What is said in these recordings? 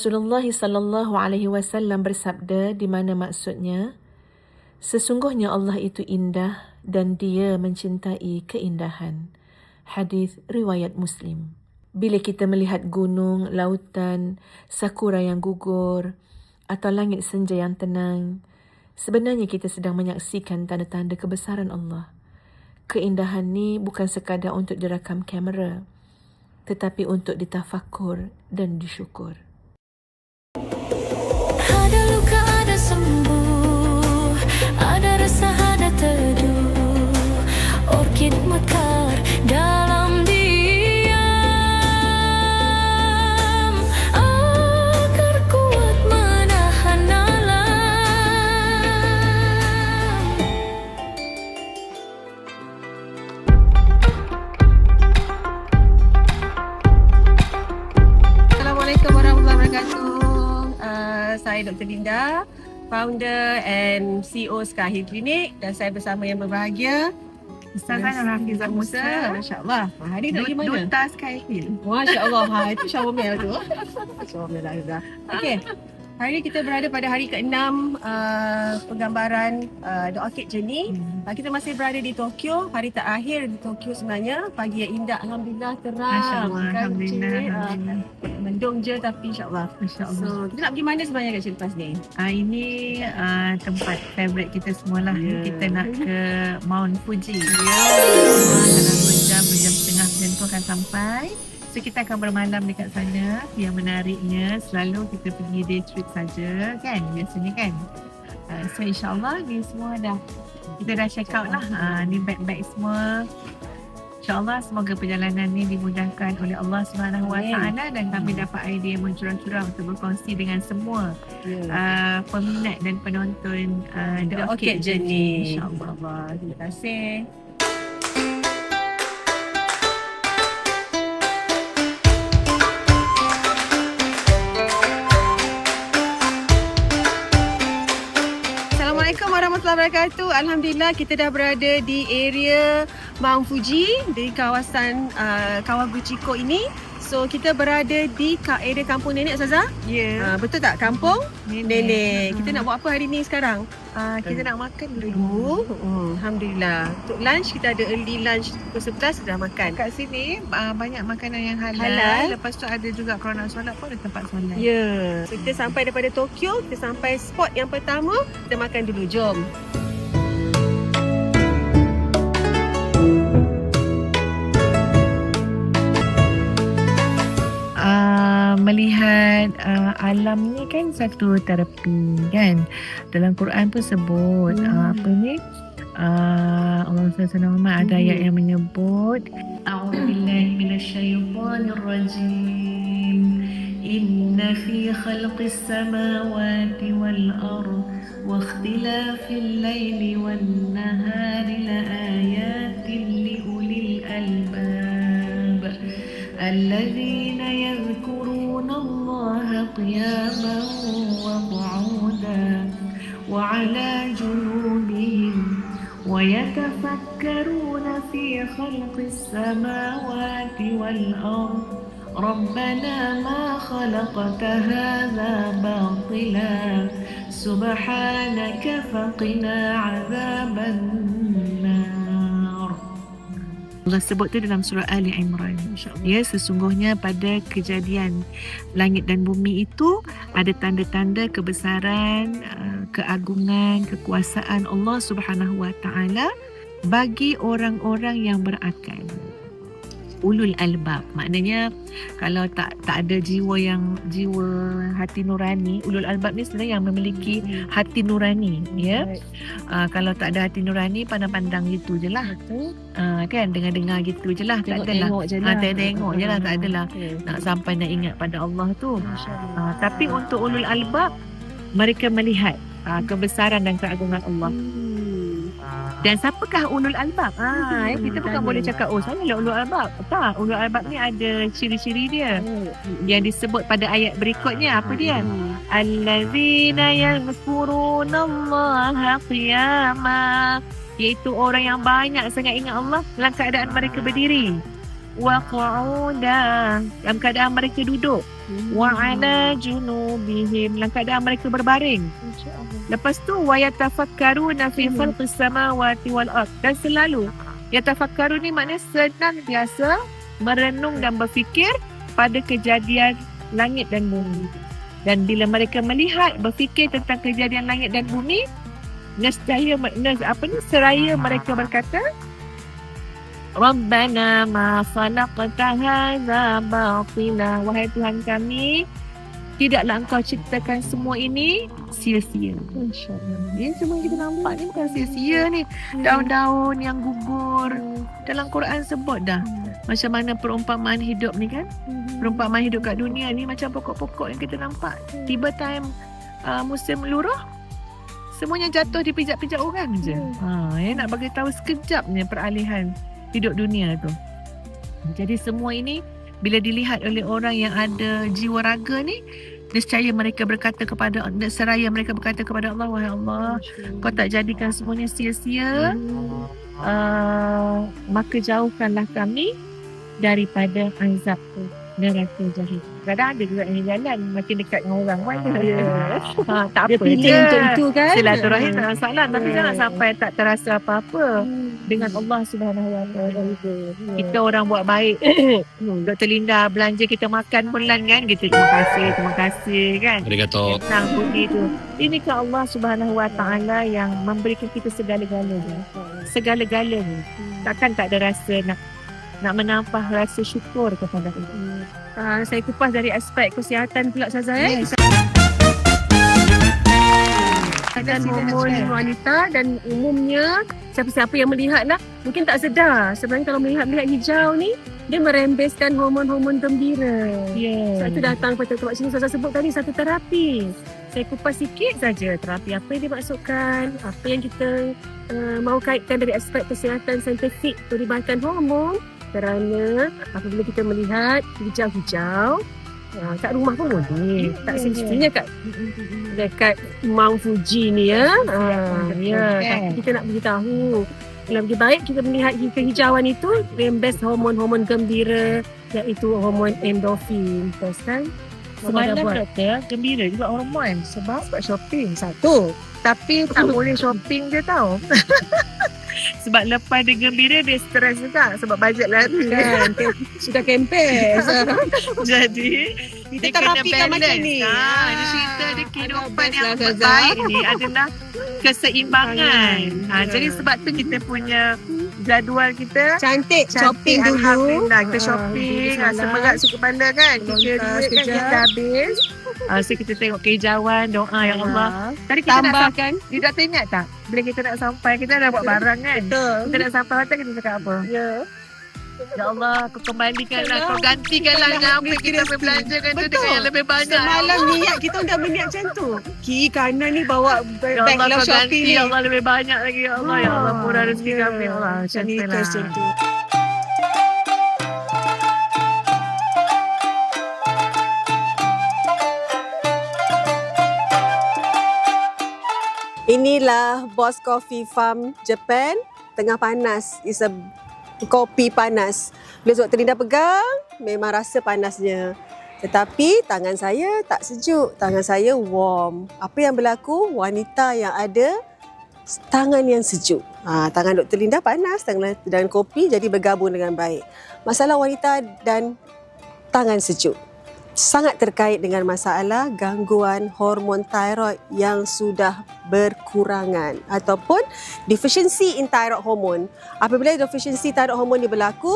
Rasulullah sallallahu alaihi wasallam bersabda, di mana maksudnya, sesungguhnya Allah itu indah dan Dia mencintai keindahan. Hadis riwayat Muslim. Bila kita melihat gunung, lautan, sakura yang gugur atau langit senja yang tenang, sebenarnya kita sedang menyaksikan tanda-tanda kebesaran Allah. Keindahan ni bukan sekadar untuk direkam kamera, tetapi untuk ditafakur dan disyukur. Ada luka, ada sembuh, ada rasa, ada teduh. Orkid mekar dalam diam, akar kuat menahan alam. Assalamualaikum warahmatullahi wabarakatuh. Saya Dr. Linda, founder and CEO Sky Clinic, dan saya bersama yang berbahagia Ustazah Nafizah Musa, Masya-Allah. Hari ni lagi mana? Duta Skyfield. Masya-Allah. Itu Syawamel tu. Syawamel Azhar. Okey. Hari ni kita berada pada hari ke-6 penggambaran The Orchid Journey. Kita masih berada di Tokyo. Hari terakhir di Tokyo sebenarnya. Pagi yang indah, alhamdulillah, terang. Masya-Allah, Kan, alhamdulillah, cik? alhamdulillah. Mendung je tapi insya-Allah. Masya-Allah. So, kita nak pergi mana sebenarnya kat Lepas ni? Ini tempat favourite kita semualah. Ya. Kita nak ke Mount Fuji. Ya. Dalam 2 jam setengah macam tu akan sampai. So kita akan bermalam dekat sana. Yang menariknya selalu kita pergi day trip saja kan, biasanya kan. So insyaAllah ni semua kita dah check out lah. Ni bag-bag semua. InsyaAllah semoga perjalanan ni dimudahkan oleh Allah SWT dan kami dapat idea mencurah-curah untuk berkongsi dengan semua peminat dan penonton The Orchid Journey. InsyaAllah. Terima kasih. Assalamualaikum warahmatullahi wabarakatuh. Alhamdulillah kita dah berada di area Mount Fuji di kawasan Kawaguchiko ini. So kita berada di area kampung nenek, Ustazah? Ya. Betul tak? Kampung nenek. Kita nak buat apa hari ni sekarang? Kita nak makan Dulu. Alhamdulillah. Untuk lunch kita ada early lunch pukul 11 sudah makan. kat sini banyak makanan yang halal. Halal. Lepas tu ada juga kalau nak solat pun ada tempat solat. Ya. So, kita sampai daripada Tokyo, kita sampai spot yang pertama, kita makan dulu. Jom. Melihat alam ni kan satu terapi kan. Dalam Quran pun sebut apa ni, Allah SWT ada ayat yang menyebut A'udzubillahi minasyaitonirrajim. Inna fi khalqis samawati wal ardh wa ikhtilafil laili wan nahari la ayatin li ulil albab alladzina yadhkuruna Allaha qiyaman wa qu'udan wa 'ala junubihim ويتفكرون في خلق السماوات والأرض ربنا ما خلقت هذا باطلا سبحانك فقنا عذاب النار. Allah sebut tu dalam surah Ali Imran. Ya, sesungguhnya pada kejadian langit dan bumi itu ada tanda-tanda kebesaran, keagungan, kekuasaan Allah Subhanahu Wa Taala bagi orang-orang yang berakal. Ulul albab, maknanya kalau tak ada jiwa hati nurani, ulul albab ni sebenarnya yang memiliki hati nurani, ya. Kalau tak ada hati nurani, pandang-pandang gitu je lah. Kan, dengar-dengar gitu je lah. Tak adalah tengok je lah, tak adalah nak sampai nak ingat pada Allah tu. Tapi untuk ulul albab, mereka melihat kebesaran dan keagungan Allah. Dan siapakah ulul albab? Kita bukan boleh cakap saya lah ulul albab. Tak, ulul albab ni ada ciri-ciri dia yang disebut pada ayat berikutnya. Apa dia? Allazina yazkurunallaha qiyama, iaitu orang yang banyak sangat ingat Allah dalam keadaan mereka berdiri. wa qu'udan, dalam keadaan mereka duduk, wa ala junubihim, dalam keadaan mereka berbaring. Lepas tu wa yatafakkaruna fi khalqis samawati wal ard, dan selalu yatafakkarun ni maknanya senantiasa merenung dan berfikir pada kejadian langit dan bumi. Dan bila mereka melihat, berfikir tentang kejadian langit dan bumi, seraya mereka berkata, Rabbana ma khalaqta hadza batila, wahai Tuhan kami, tidaklah Engkau ciptakan semua ini sia-sia. Ini semua yang kita nampak ni bukan sia-sia ni. Daun-daun yang gugur. Dalam Quran sebut dah macam mana perumpamaan hidup ni kan. Perumpamaan hidup kat dunia ni macam pokok-pokok yang kita nampak. Tiba time musim luruh, semuanya jatuh di pijak-pijak orang je. Nak bagi tahu sekejapnya peralihan hidup dunia tu. Jadi semua ini bila dilihat oleh orang yang ada jiwa raga ni, nescaya mereka berkata kepada, seraya mereka berkata kepada Allah, wahai Allah, Kau tak jadikan semuanya sia-sia, maka jauhkanlah kami daripada azab tu, neraka jahannam. Kadang ada juga yang jalan makin dekat dengan orang tak Dia apa pilih je. untuk itu kan. Silaturahim tak masalah, tapi jangan sampai tak terasa apa-apa dengan Allah Subhanahu Wa Taala. Kita orang buat baik. Dr. Linda belanja kita makan bulan kan, kita terima kasih kan. Arigato. Yang budi tu. Ini kan Allah Subhanahu Wa Taala yang memberikan kita segala-galanya. Segala-galanya. Takkan tak ada rasa nak menampah rasa syukur kepada Allah. Saya kupas dari aspek kesihatan pula Ustazah. Dan hormon wanita, dan umumnya siapa-siapa yang melihatlah mungkin tak sedar sebenarnya kalau melihat hijau ni dia merembeskan hormon-hormon gembira. Sebab itu datang pada tempat sini Ustazah sebut tadi satu terapi. Saya kupas sikit saja terapi apa yang dimaksudkan, apa yang kita mahu kaitkan dari aspek kesihatan saintifik perlibatan hormon. Kerana apabila kita melihat hijau-hijau kat rumah pun boleh. Tak semestinya dekat Mount Fuji ni tapi kita nak beritahu lebih baik kita melihat kehijauan itu rembes hormon-hormon gembira, iaitu hormon endorfin. Kan? Semalam doktor, gembira juga hormon sebab shopping satu. Tapi tak boleh shopping je tau. Sebab lepas dia gembira, dia stres juga sebab bajet lari kan. Sudah kempes. Jadi Kita dia kena terapikan balance. macam ni. Dia cerita dia kehidupan best yang lah, Ustazah. baik ni adalah keseimbangan. Jadi sebab tu kita punya jadual kita Cantik shopping dulu. Alhamdulillah, kita shopping, semerat suku bandar kan. Kita duit kan kita habis. So kita tengok kehijauan, doa ya Allah. Tadi kita Tambahkan. dia dah ingat tak? Bila kita nak sampai, kita dah buat barang kan. Betul. Kita nak sampai hotel, kita cakap apa? Ya Allah, kau kembalikanlah, kau gantikanlah dengan apa yang kita berbelanjakan tu dengan yang lebih banyak. Semalam niat kita dah berniat macam tu. Kiri kanan ni bawa Ya bag Allah, love kau shopping ganti ni. ya Allah lebih banyak lagi ya Allah. Ya Allah, murah rezeki kami ya Allah. Macam Ni tu lah. macam tu. Inilah Boss Coffee Farm Japan. Tengah panas. It's a kopi panas. Bila Dr. Linda pegang, memang rasa panasnya. Tetapi tangan saya tak sejuk. Tangan saya warm. Apa yang berlaku? Wanita yang ada tangan yang sejuk. Tangan Dr. Linda panas, tangan kopi jadi bergabung dengan baik. Masalah wanita dan tangan sejuk sangat terkait dengan masalah gangguan hormon thyroid yang sudah berkurangan ataupun deficiency in thyroid hormone. Apabila deficiency thyroid hormone ni berlaku,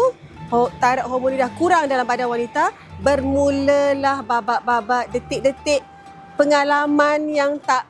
thyroid hormone ni dah kurang dalam badan wanita, bermulalah babak-babak, detik-detik pengalaman yang tak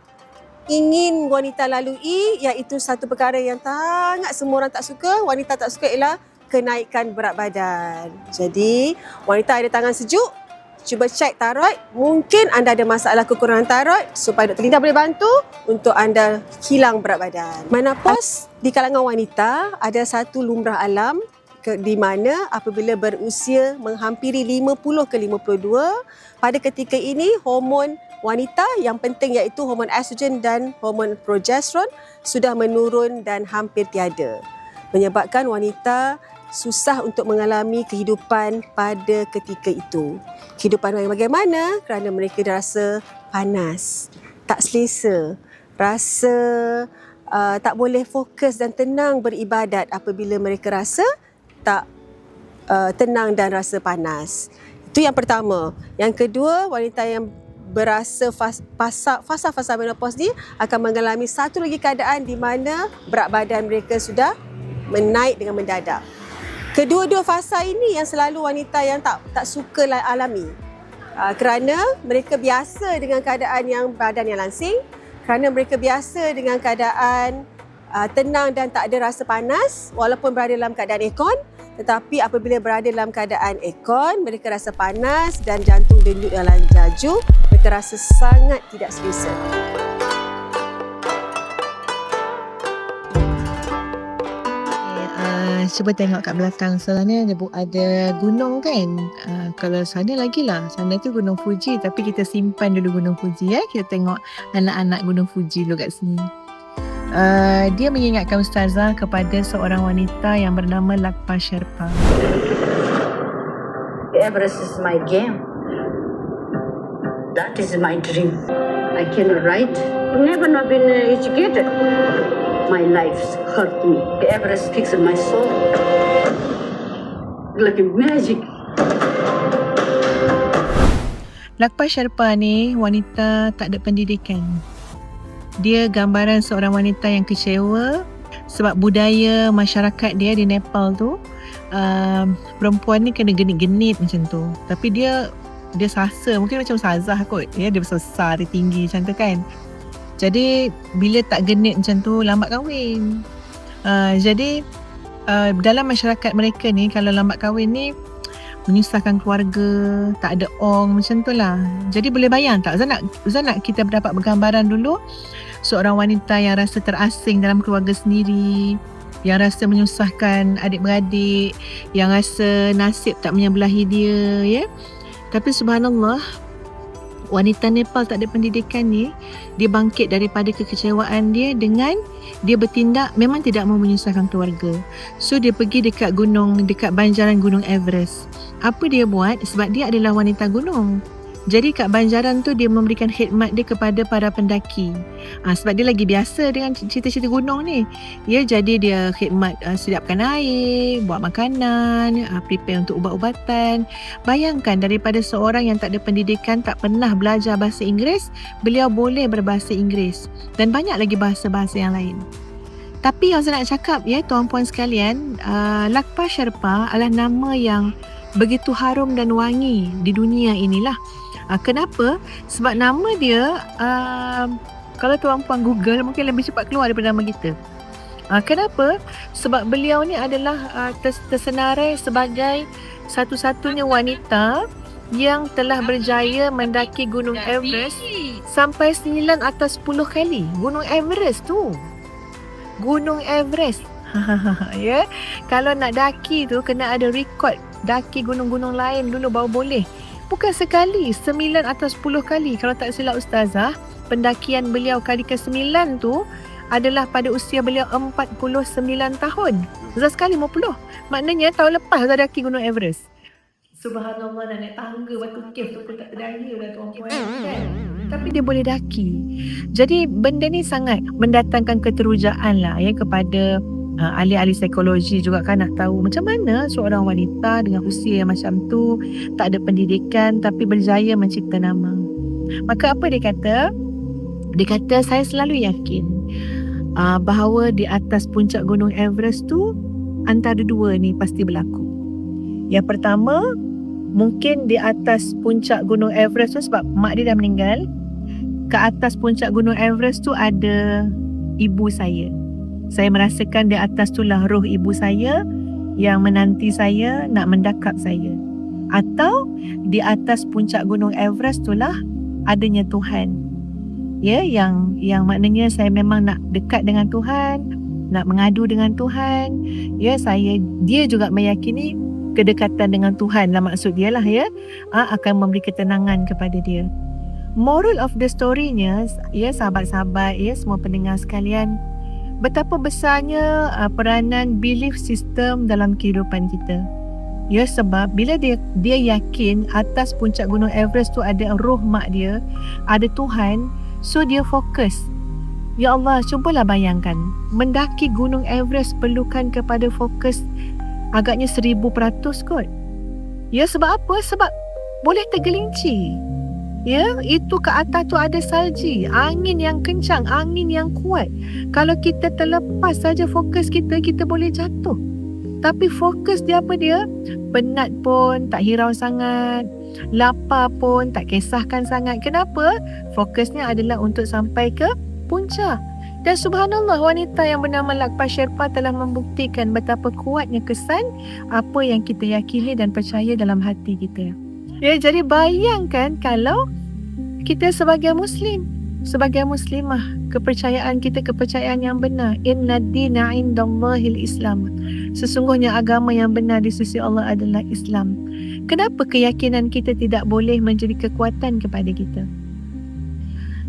ingin wanita lalui, iaitu satu perkara yang sangat semua orang tak suka, wanita tak suka, ialah kenaikan berat badan. Jadi, wanita ada tangan sejuk, cuba cek thyroid. Mungkin anda ada masalah kekurangan thyroid, supaya Dr. Linda boleh bantu untuk anda hilang berat badan. Menopause di kalangan wanita ada satu lumrah alam di mana apabila berusia menghampiri 50 ke 52, pada ketika ini hormon wanita yang penting iaitu hormon estrogen dan hormon progesteron sudah menurun dan hampir tiada, menyebabkan wanita susah untuk mengalami kehidupan pada ketika itu. Kehidupan yang bagaimana? Kerana mereka rasa panas, tak selesa, rasa tak boleh fokus dan tenang beribadat apabila mereka rasa tak tenang dan rasa panas. Itu yang pertama. Yang kedua, wanita yang berasa fasa menopause ni akan mengalami satu lagi keadaan di mana berat badan mereka sudah menaik dengan mendadak. Kedua-dua fasa ini yang selalu wanita yang tak suka alami. Kerana mereka biasa dengan keadaan yang badan yang langsing, kerana mereka biasa dengan keadaan tenang dan tak ada rasa panas walaupun berada dalam keadaan aircon. Tetapi apabila berada dalam keadaan aircon, mereka rasa panas dan jantung denyut dalam laju. Mereka rasa sangat tidak selesa. Cuba tengok kat belakang sana ni ada gunung kan. Kalau sana lagi lah, sana tu Gunung Fuji, tapi kita simpan dulu Gunung Fuji ya. Kita tengok anak-anak Gunung Fuji dulu kat sini. Dia mengingatkan Ustazah kepada seorang wanita yang bernama Lakpa Sherpa. Everest is my game. That is my dream. I can write. Never not been educated. My life hurt me. Everest fixed my soul. Like magic. Lakpa Sherpa ni wanita tak ada pendidikan. Dia gambaran seorang wanita yang kecewa sebab budaya masyarakat dia di Nepal tu, perempuan ni kena genit-genit macam tu. Tapi dia sasa, mungkin macam Ustazah kot. Ya, dia besar, dia tinggi macam tu kan. Jadi bila tak genit macam tu, lambat kahwin. Jadi dalam masyarakat mereka ni, kalau lambat kahwin ni menyusahkan keluarga, tak ada ong macam tu lah. Jadi boleh bayang tak Ustaz nak kita dapat bergambaran dulu seorang wanita yang rasa terasing dalam keluarga sendiri, yang rasa menyusahkan adik-beradik, yang rasa nasib tak menyebelahi dia ya. Tapi subhanallah, wanita Nepal tak ada pendidikan ni, dia bangkit daripada kekecewaan dia dengan dia bertindak memang tidak mahu menyusahkan keluarga. So dia pergi dekat banjaran Gunung Everest. Apa dia buat? Sebab dia adalah wanita gunung. Jadi kat banjaran tu dia memberikan khidmat dia kepada para pendaki. Sebab dia lagi biasa dengan cerita-cerita gunung ni. Ya, jadi dia khidmat siapkan air, buat makanan, prepare untuk ubat-ubatan. Bayangkan daripada seorang yang tak ada pendidikan, tak pernah belajar bahasa Inggeris, beliau boleh berbahasa Inggeris dan banyak lagi bahasa-bahasa yang lain. Tapi yang saya nak cakap ya tuan-puan sekalian, Lakpa Sherpa adalah nama yang begitu harum dan wangi di dunia inilah. Kenapa? Sebab nama dia kalau tuan-puan Google mungkin lebih cepat keluar daripada nama kita. Kenapa? Sebab beliau ni adalah tersenarai sebagai satu-satunya wanita yang telah berjaya mendaki Gunung Everest sampai 9 atas 10 kali. Gunung Everest tu. Gunung Everest. Ya. Kalau nak daki tu kena ada rekod daki gunung-gunung lain dulu baru boleh. Bukan sekali, 9 atau 10 kali. Kalau tak silap Ustazah, pendakian beliau kali ke-9 tu adalah pada usia beliau 49 tahun. Ustazah sekali 50. Maknanya tahun lepas Ustazah daki Gunung Everest. Subhanallah, nak naik tangga batu cave tu pun tak terdaya lah tuan-puan kan. Tapi dia boleh daki. Jadi benda ni sangat mendatangkan keterujaan lah ya kepada ahli-ahli psikologi juga kan, nak tahu macam mana seorang wanita dengan usia yang macam tu, tak ada pendidikan tapi berjaya mencipta nama. Maka apa dia kata? Dia kata, saya selalu yakin bahawa di atas puncak Gunung Everest tu antara dua ni pasti berlaku. Yang pertama, mungkin di atas puncak Gunung Everest tu sebab mak dia dah meninggal, ke atas puncak Gunung Everest tu ada ibu saya. Saya merasakan di atas itulah roh ibu saya yang menanti saya nak mendakap saya. Atau di atas puncak Gunung Everest itulah adanya Tuhan. Ya, yang maknanya saya memang nak dekat dengan Tuhan, nak mengadu dengan Tuhan. Ya, dia juga meyakini kedekatan dengan Tuhan lah maksud dia lah ya, akan memberi ketenangan kepada dia. Moral of the story-nya ya sahabat-sahabat ya semua pendengar sekalian, betapa besarnya peranan belief system dalam kehidupan kita. Ya, sebab bila dia yakin atas puncak Gunung Everest tu ada roh mak dia, ada Tuhan, so dia fokus. Ya Allah, cubalah bayangkan, mendaki Gunung Everest perlukan kepada fokus agaknya 1000% kot. Ya, sebab apa? Sebab boleh tergelincir. Ya, itu ke atas tu ada salji, angin yang kencang, angin yang kuat. Kalau kita terlepas saja fokus kita, kita boleh jatuh. Tapi fokus dia apa dia? Penat pun tak hirau sangat, lapar pun tak kisahkan sangat. Kenapa? Fokusnya adalah untuk sampai ke puncak. Dan subhanallah, wanita yang bernama Lakpa Sherpa telah membuktikan betapa kuatnya kesan apa yang kita yakini dan percaya dalam hati kita. Ya, jadi bayangkan kalau kita sebagai Muslim, sebagai Muslimah, kepercayaan kita kepercayaan yang benar. Inna dina indallahil Islam. Sesungguhnya agama yang benar di sisi Allah adalah Islam. Kenapa keyakinan kita tidak boleh menjadi kekuatan kepada kita?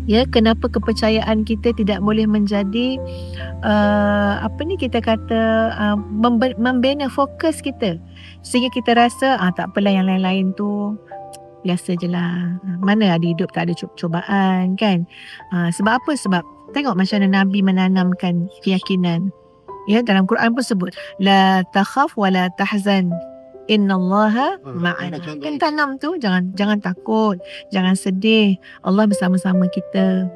Ya, kenapa kepercayaan kita tidak boleh menjadi membina fokus kita sehingga kita rasa tak apalah yang lain-lain tu biasa je lah. Mana ada hidup tak ada cubaan kan? Sebab apa? Sebab tengok macam mana Nabi menanamkan keyakinan. Ya, dalam Quran pun sebut la takhaf wa la tahzan innallaha ma'ana. Kan tanam tu jangan takut, jangan sedih. Allah bersama-sama kita.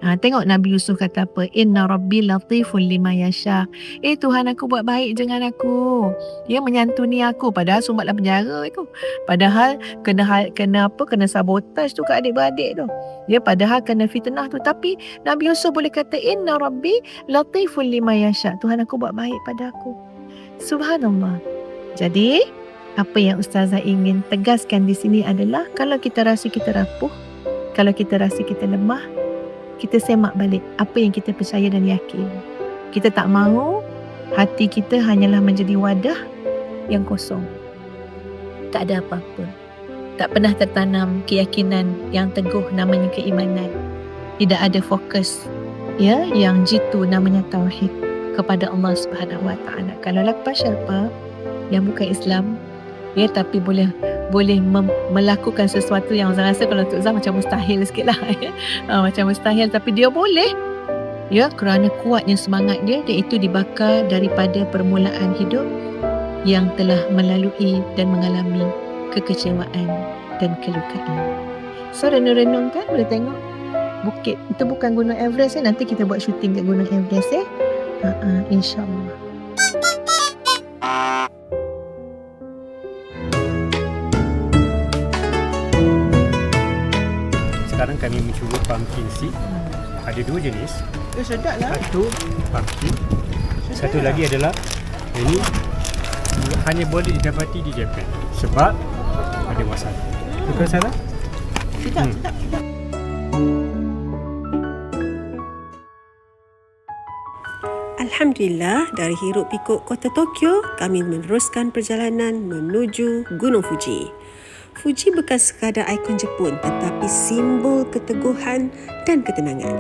Tengok Nabi Yusuf kata apa? Inna rabbi latifun lima yasha. Tuhan aku buat baik dengan aku. Dia menyantuni aku padahal sumbatlah penjara itu. Padahal kena sabotaj tu ke adik-beradik tu. Dia padahal kena fitnah tu, tapi Nabi Yusuf boleh kata inna rabbi latifun lima yasha. Tuhan aku buat baik pada aku. Subhanallah. Jadi apa yang Ustazah ingin tegaskan di sini adalah kalau kita rasa kita rapuh, kalau kita rasa kita lemah, kita semak balik apa yang kita percaya dan yakin. Kita tak mahu hati kita hanyalah menjadi wadah yang kosong. Tak ada apa-apa. Tak pernah tertanam keyakinan yang teguh namanya keimanan. Tidak ada fokus ya yang jitu namanya tauhid kepada Allah Subhanahu Wa Taala. Kalau Lakpa Sherpa yang bukan Islam ya, tapi boleh melakukan sesuatu yang Zah rasa kalau Tok Zah macam mustahil sikit lah ya. Macam mustahil, tapi dia boleh ya, kerana kuatnya semangat dia, dan itu dibakar daripada permulaan hidup yang telah melalui dan mengalami kekecewaan dan kelukaan. So renung-renung kan, boleh tengok bukit itu bukan Gunung Everest ya. Nanti kita buat syuting kat Gunung Everest ya. InsyaAllah. Sekarang kami mencuba pumpkin seed. Ada 2 jenis. Sedap lah. Satu pumpkin, satu lagi adalah ini hanya boleh didapati di Jepun sebab ada masalah. Bukan salah? Sedap. Alhamdulillah, dari hiruk pikuk kota Tokyo, kami meneruskan perjalanan menuju Gunung Fuji. Fuji bukan sekadar ikon Jepun tetapi simbol keteguhan dan ketenangan.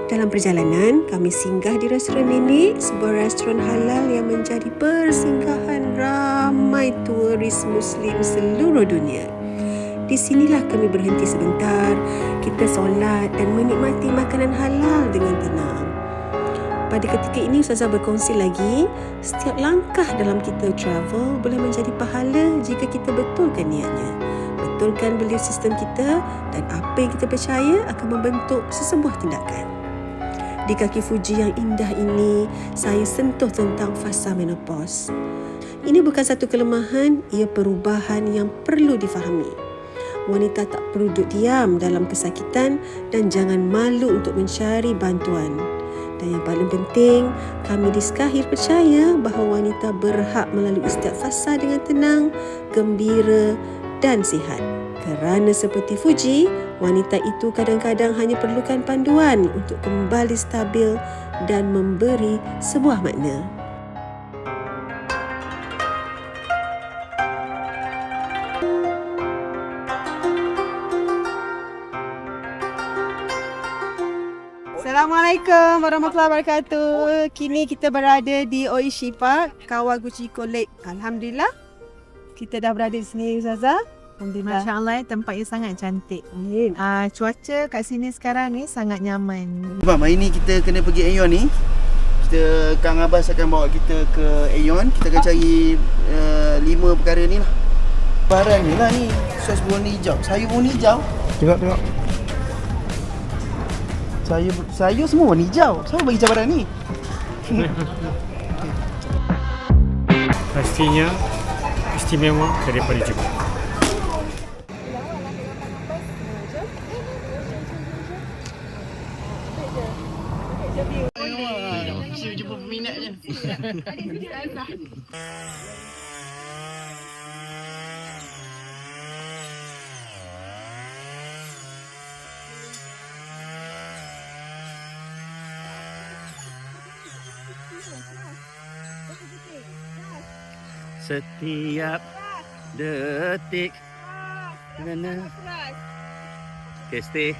Dalam perjalanan, kami singgah di restoran nenek, sebuah restoran halal yang menjadi persinggahan ramai turis Muslim seluruh dunia. Di sinilah kami berhenti sebentar, kita solat dan menikmati makanan halal dengan tenang. Pada ketika ini Ustazah berkongsi lagi, setiap langkah dalam kita travel boleh menjadi pahala jika kita betulkan niatnya. Betulkan belief sistem kita dan apa yang kita percaya akan membentuk sesebuah tindakan. Di kaki Fuji yang indah ini, saya sentuh tentang fasa menopause. Ini bukan satu kelemahan, ia perubahan yang perlu difahami. Wanita tak perlu duduk diam dalam kesakitan dan jangan malu untuk mencari bantuan. Dan yang paling penting, kami di Skahir percaya bahawa wanita berhak melalui setiap fasa dengan tenang, gembira dan sihat. Kerana seperti Fuji, wanita itu kadang-kadang hanya perlukan panduan untuk kembali stabil dan memberi sebuah makna. Assalamualaikum warahmatullahi wabarakatuh. Kini kita berada di Oishi Park, Kawaguchiko Lake. Alhamdulillah. Kita dah berada di sini, Ustazah. Alhamdulillah. Masya Allah, tempatnya sangat cantik. Cuaca kat sini sekarang ni sangat nyaman. Faham, hari ni kita kena pergi Aeon ni. Kang Abbas akan bawa kita ke Aeon. Kita akan cari 5 perkara ni lah. Barang ni lah ni. Sos berwarna hijau. Sayur berwarna hijau. Tengok. Sayur semua warna hijau. Siapa bagi cabaran ni? Pastinya istimewa daripada Jepun. Jumpa peminat je. Setiap detik. Okay, stay.